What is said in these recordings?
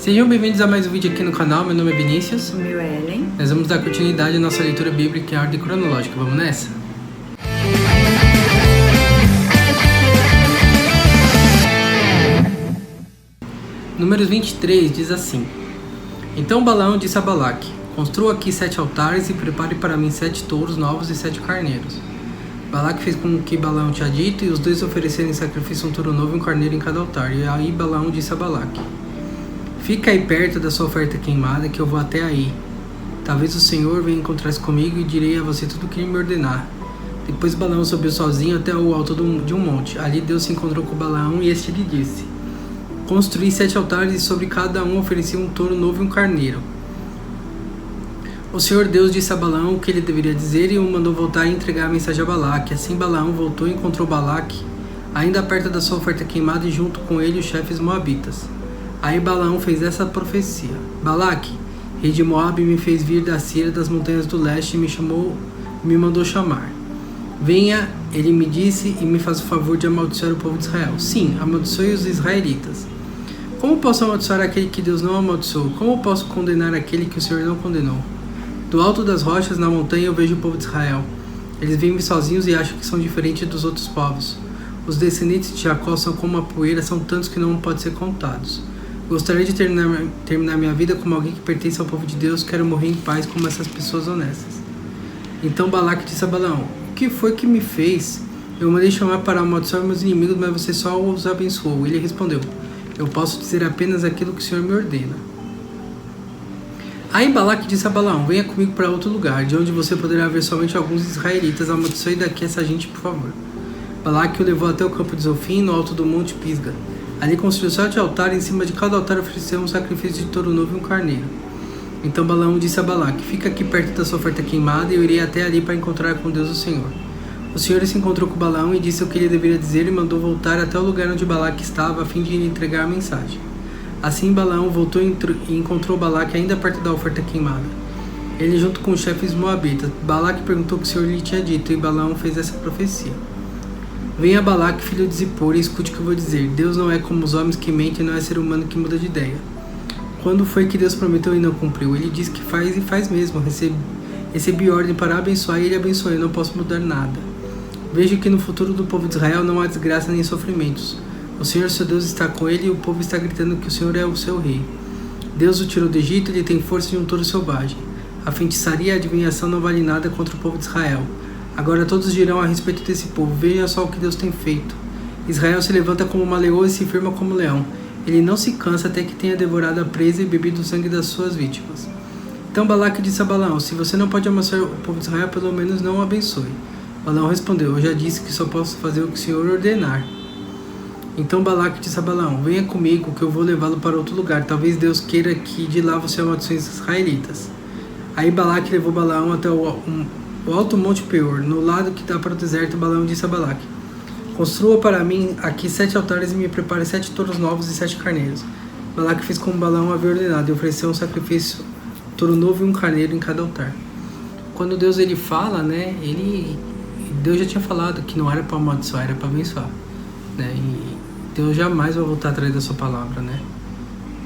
Sejam bem-vindos a mais um vídeo aqui no canal, meu nome é Vinícius. O meu é Ellen. Nós vamos dar continuidade à nossa leitura bíblica em ordem cronológica, vamos nessa? Números 23 diz assim: Então Balaão disse a Balaque: Construa aqui 7 altares e prepare para mim 7 touros novos e 7 carneiros. Balaque fez como que Balaão tinha dito, e os dois ofereceram em sacrifício um touro novo e um carneiro em cada altar. E aí Balaão disse a Balaque: Fica aí perto da sua oferta queimada, que eu vou até aí. Talvez o Senhor venha encontrar-se comigo e direi a você tudo o que ele me ordenar. Depois Balaão subiu sozinho até o alto de um monte. Ali Deus se encontrou com Balaão e este lhe disse: Construí 7 altares e sobre cada um ofereci um touro novo e um carneiro. O Senhor Deus disse a Balaão o que ele deveria dizer e o mandou voltar e entregar a mensagem a Balaque. Assim Balaão voltou e encontrou Balaque ainda perto da sua oferta queimada e junto com ele os chefes moabitas. Aí Balaão fez essa profecia: Balaque, rei de Moabe, me fez vir da Síria, das montanhas do leste, e me mandou chamar. Venha, ele me disse, e me faz o favor de amaldiçoar o povo de Israel. Sim, amaldiçoe os israelitas. Como posso amaldiçoar aquele que Deus não amaldiçoou? Como posso condenar aquele que o Senhor não condenou? Do alto das rochas, na montanha, eu vejo o povo de Israel. Eles vivem sozinhos e acham que são diferentes dos outros povos. Os descendentes de Jacó são como a poeira, são tantos que não podem ser contados. Gostaria de terminar minha vida como alguém que pertence ao povo de Deus. Quero morrer em paz como essas pessoas honestas. Então Balaque disse a Balaão: O que foi que me fez? Eu mandei chamar para amaldiçoar meus inimigos, mas você só os abençoou. Ele respondeu: Eu posso dizer apenas aquilo que o Senhor me ordena. Aí Balaque disse a Balaão: Venha comigo para outro lugar, de onde você poderá ver somente alguns israelitas. Amaldiçoe daqui essa gente, por favor. Balaque o levou até o campo de Zofim, no alto do monte Pisga. Ali construiu 7 altares, e em cima de cada altar ofereceu um sacrifício de touro novo e um carneiro. Então Balaão disse a Balaque: Fica aqui perto da sua oferta queimada, e eu irei até ali para encontrar com Deus o Senhor. O Senhor se encontrou com Balaão e disse o que ele deveria dizer, e mandou voltar até o lugar onde Balaque estava, a fim de lhe entregar a mensagem. Assim Balaão voltou e encontrou Balaque ainda perto da oferta queimada. Ele junto com os chefes moabitas. Balaque perguntou o que o Senhor lhe tinha dito, e Balaão fez essa profecia: Venha Balaque, filho de Zippor, e escute o que eu vou dizer. Deus não é como os homens que mentem, não é ser humano que muda de ideia. Quando foi que Deus prometeu e não cumpriu? Ele diz que faz e faz mesmo. Recebi ordem para abençoar e ele abençoou. Eu não posso mudar nada. Vejo que no futuro do povo de Israel não há desgraça nem sofrimentos. O Senhor, seu Deus, está com ele, e o povo está gritando que o Senhor é o seu rei. Deus o tirou do Egito, ele tem força de um touro selvagem. A feitiçaria e a adivinhação não vale nada contra o povo de Israel. Agora todos dirão a respeito desse povo: Veja só o que Deus tem feito. Israel se levanta como uma leoa e se firma como um leão. Ele não se cansa até que tenha devorado a presa e bebido o sangue das suas vítimas. Então Balaque disse a Balaão: Se você não pode amaldiçoar o povo de Israel, pelo menos não o abençoe. Balaão respondeu: Eu já disse que só posso fazer o que o Senhor ordenar. Então Balaque disse a Balaão: Venha comigo, que eu vou levá-lo para outro lugar. Talvez Deus queira que de lá você amaldiçoe os israelitas. Aí Balaque levou Balaão até o alto monte Peor, no lado que dá para o deserto. Balaão disse a Balaque: Construa para mim aqui 7 altares e me prepare 7 touros novos e 7 carneiros. Balaque fez como Balaão havia ordenado e ofereceu um sacrifício, um touro novo e um carneiro em cada altar. Quando Deus ele fala, né, Deus já tinha falado que não era para amaldiçoar, era para abençoar, né? E Deus jamais vai voltar atrás da sua palavra, né?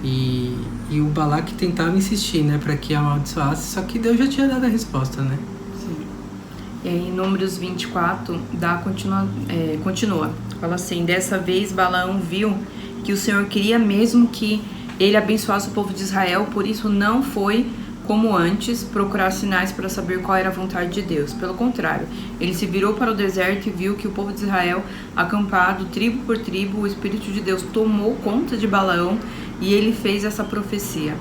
E o Balaque tentava insistir, né, para que amaldiçoasse, só que Deus já tinha dado a resposta, né? E aí, em Números 24, continua. Fala assim: Dessa vez Balaão viu que o Senhor queria mesmo que ele abençoasse o povo de Israel, por isso não foi, como antes, procurar sinais para saber qual era a vontade de Deus. Pelo contrário, ele se virou para o deserto e viu que o povo de Israel, acampado tribo por tribo, o Espírito de Deus tomou conta de Balaão e ele fez essa profecia.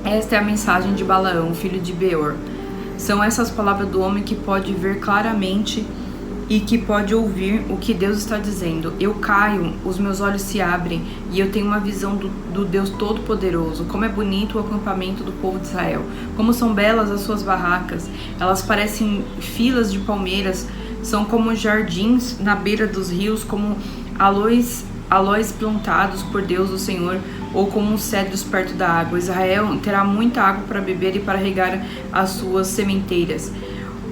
Esta é a mensagem de Balaão, filho de Beor. São essas palavras do homem que pode ver claramente e que pode ouvir o que Deus está dizendo. Eu caio, os meus olhos se abrem e eu tenho uma visão do Deus Todo-Poderoso. Como é bonito o acampamento do povo de Israel. Como são belas as suas barracas. Elas parecem filas de palmeiras. São como jardins na beira dos rios, como aloes plantados por Deus, o Senhor, ou como cedros perto da água. Israel terá muita água para beber e para regar as suas sementeiras.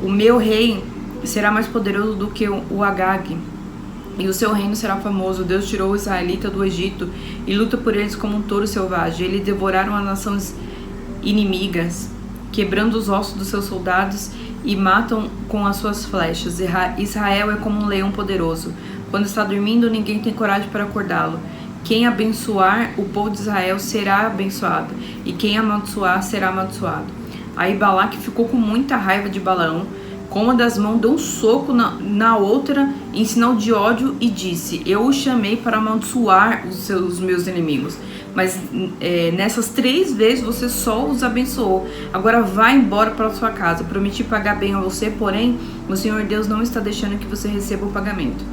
O meu rei será mais poderoso do que o Agag, e o seu reino será famoso. Deus tirou o israelita do Egito e luta por eles como um touro selvagem. Eles devoraram as nações inimigas, quebrando os ossos dos seus soldados e matam com as suas flechas. Israel é como um leão poderoso. Quando está dormindo, ninguém tem coragem para acordá-lo. Quem abençoar o povo de Israel será abençoado, e quem amaldiçoar será amaldiçoado. Aí Balaque ficou com muita raiva de Balaão. Com uma das mãos deu um soco na outra em sinal de ódio e disse: eu o chamei para amaldiçoar os meus inimigos, mas nessas 3 vezes você só os abençoou. Agora vá embora para sua casa. Prometi pagar bem a você, porém o Senhor Deus não está deixando que você receba o pagamento.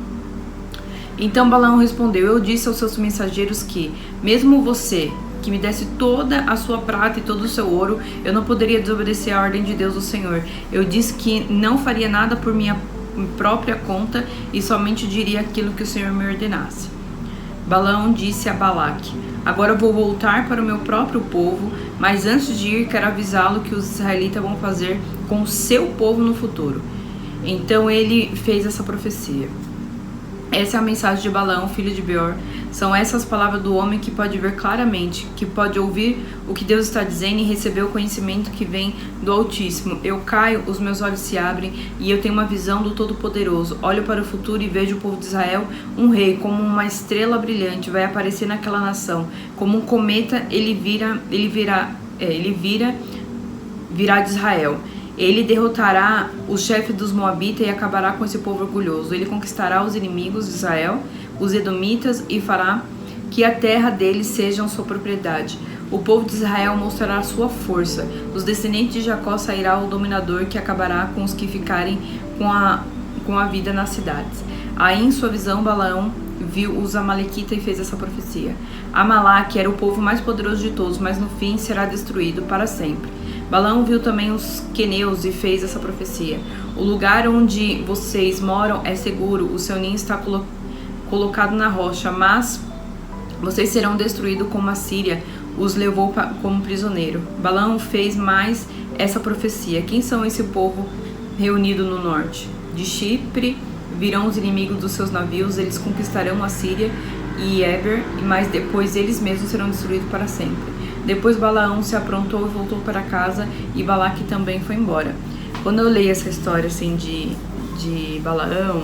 Então Balaão respondeu: eu disse aos seus mensageiros que, mesmo você que me desse toda a sua prata e todo o seu ouro, eu não poderia desobedecer a ordem de Deus, o Senhor. Eu disse que não faria nada por minha própria conta e somente diria aquilo que o Senhor me ordenasse. Balaão disse a Balaque: agora vou voltar para o meu próprio povo, mas antes de ir quero avisá-lo que os israelitas vão fazer com o seu povo no futuro. Então ele fez essa profecia. Essa é a mensagem de Balaão, filho de Beor. São essas palavras do homem que pode ver claramente, que pode ouvir o que Deus está dizendo e receber o conhecimento que vem do Altíssimo. Eu caio, os meus olhos se abrem e eu tenho uma visão do Todo-Poderoso. Olho para o futuro e vejo o povo de Israel, um rei, como uma estrela brilhante, vai aparecer naquela nação. Como um cometa, ele virá de Israel. Ele derrotará os chefes dos Moabitas e acabará com esse povo orgulhoso. Ele conquistará os inimigos de Israel, os Edomitas, e fará que a terra deles seja sua propriedade. O povo de Israel mostrará sua força. Dos descendentes de Jacó sairá o dominador que acabará com os que ficarem com a vida nas cidades. Aí, em sua visão, Balaão viu os amalequitas e fez essa profecia. Amaleque era o povo mais poderoso de todos, mas no fim será destruído para sempre. Balaão viu também os queneus e fez essa profecia. O lugar onde vocês moram é seguro, o seu ninho está colocado na rocha, mas vocês serão destruídos como a Síria os levou como prisioneiro. Balaão fez mais essa profecia. Quem são esse povo reunido no norte? De Chipre virão os inimigos dos seus navios, eles conquistarão a Síria e Eber, mas depois eles mesmos serão destruídos para sempre. Depois Balaão se aprontou e voltou para casa, e Balaque também foi embora. Quando eu leio essa história assim de Balaão,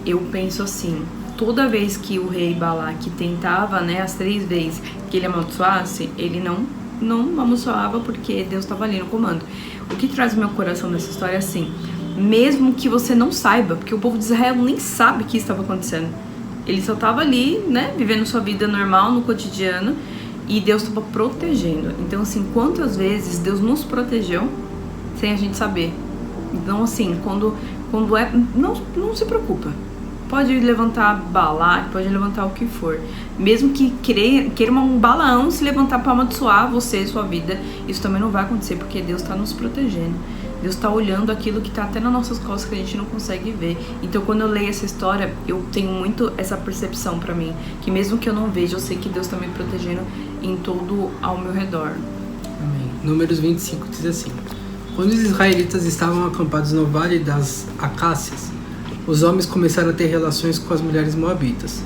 eu penso assim: toda vez que o rei Balaque tentava, as 3 vezes que ele amaldiçoasse, ele não amaldiçoava porque Deus estava ali no comando. O que traz no meu coração nessa história é assim: mesmo que você não saiba, porque o povo de Israel nem sabe o que estava acontecendo, ele só estava ali, vivendo sua vida normal no cotidiano, e Deus estava protegendo. Então, assim, quantas vezes Deus nos protegeu sem a gente saber? Então, assim, quando não se preocupa. Pode levantar Balaque, pode levantar o que for. Mesmo que queira um Balaão se levantar para amaldiçoar você e sua vida, isso também não vai acontecer, porque Deus está nos protegendo. Deus está olhando aquilo que está até nas nossas costas que a gente não consegue ver. Então, quando eu leio essa história, eu tenho muito essa percepção para mim, que mesmo que eu não veja, eu sei que Deus está me protegendo em todo ao meu redor. Amém. Números 25 diz assim: quando os israelitas estavam acampados no Vale das Acácias, os homens começaram a ter relações com as mulheres moabitas.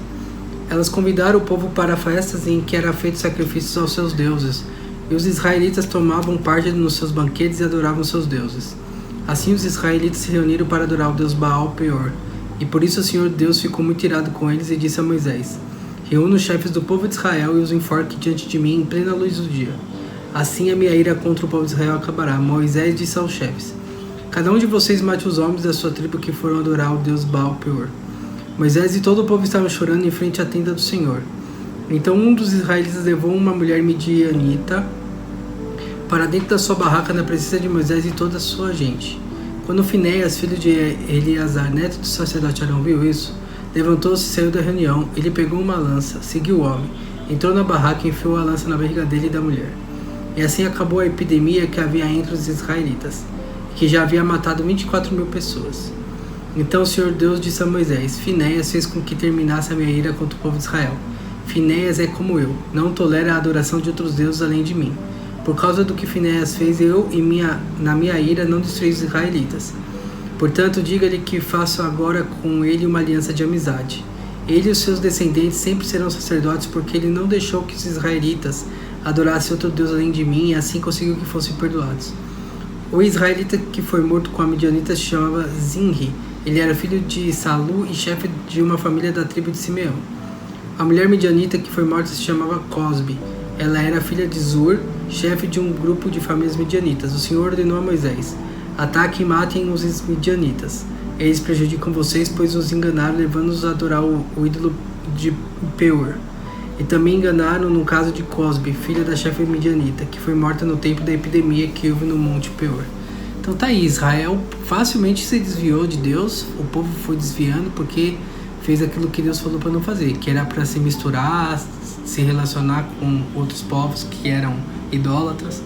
Elas convidaram o povo para festas em que eram feitos sacrifícios aos seus deuses, e os israelitas tomavam parte nos seus banquetes e adoravam seus deuses. Assim os israelitas se reuniram para adorar o deus Baal Peor, e por isso o Senhor Deus ficou muito irado com eles e disse a Moisés: reúna os chefes do povo de Israel e os enforque diante de mim em plena luz do dia. Assim a minha ira contra o povo de Israel acabará. Moisés disse aos chefes: cada um de vocês mate os homens da sua tribo que foram adorar o deus Baal Peor. Moisés e todo o povo estavam chorando em frente à tenda do Senhor. Então um dos israelitas levou uma mulher midianita para dentro da sua barraca na presença de Moisés e toda a sua gente. Quando Finéias, filho de Eleazar, neto do sacerdote Arão, viu isso, levantou-se e saiu da reunião. Ele pegou uma lança, seguiu o homem, entrou na barraca e enfiou a lança na barriga dele e da mulher. E assim acabou a epidemia que havia entre os israelitas, que já havia matado 24.000 pessoas. Então o Senhor Deus disse a Moisés: Finéias fez com que terminasse a minha ira contra o povo de Israel. Finéias é como eu, não tolera a adoração de outros deuses além de mim. Por causa do que Finéias fez, eu, na minha ira, não destruí os israelitas. Portanto, diga-lhe que faço agora com ele uma aliança de amizade. Ele e os seus descendentes sempre serão sacerdotes, porque ele não deixou que os israelitas adorassem outro Deus além de mim, e assim conseguiu que fossem perdoados. O israelita que foi morto com a midianita se chamava Zinri. Ele era filho de Salu e chefe de uma família da tribo de Simeão. A mulher midianita que foi morta se chamava Cosbe. Ela era filha de Zur, chefe de um grupo de famílias midianitas. O Senhor ordenou a Moisés: ataquem e matem os midianitas. Eles prejudicam vocês, pois os enganaram, levando-os a adorar o ídolo de Peor. E também enganaram no caso de Cosbe, filha da chefe midianita, que foi morta no tempo da epidemia que houve no Monte Peor. Então tá aí, Israel facilmente se desviou de Deus, o povo foi desviando porque fez aquilo que Deus falou para não fazer, que era para se misturar, se relacionar com outros povos que eram idólatras.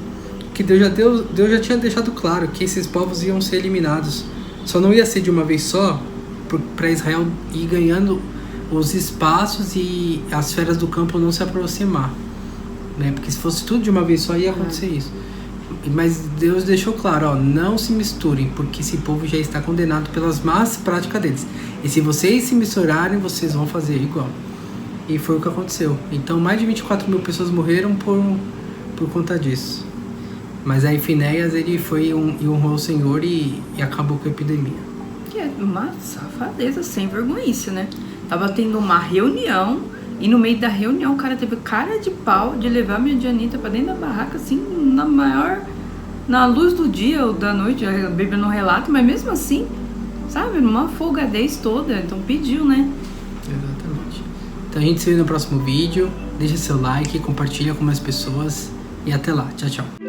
Que Deus já tinha deixado claro que esses povos iam ser eliminados. Só não ia ser de uma vez só, para Israel ir ganhando os espaços e as esferas do campo não se aproximar, né? Porque se fosse tudo de uma vez só ia acontecer isso. Mas Deus deixou claro, ó, não se misturem, porque esse povo já está condenado pelas más práticas deles. E se vocês se misturarem, vocês vão fazer igual. E foi o que aconteceu. Então mais de 24 mil pessoas morreram por conta disso. Mas aí Finéias, ele foi e honrou o Senhor e acabou com a epidemia. Que é uma safadeza sem vergonhice, né? Tava tendo uma reunião e no meio da reunião o cara teve cara de pau de levar a midianita pra dentro da barraca, assim, na luz do dia ou da noite, a Bíblia não relata, mas mesmo assim, sabe, numa folgadez toda, então pediu, né? Exatamente. Então a gente se vê no próximo vídeo, deixa seu like, compartilha com mais pessoas e até lá, tchau, tchau.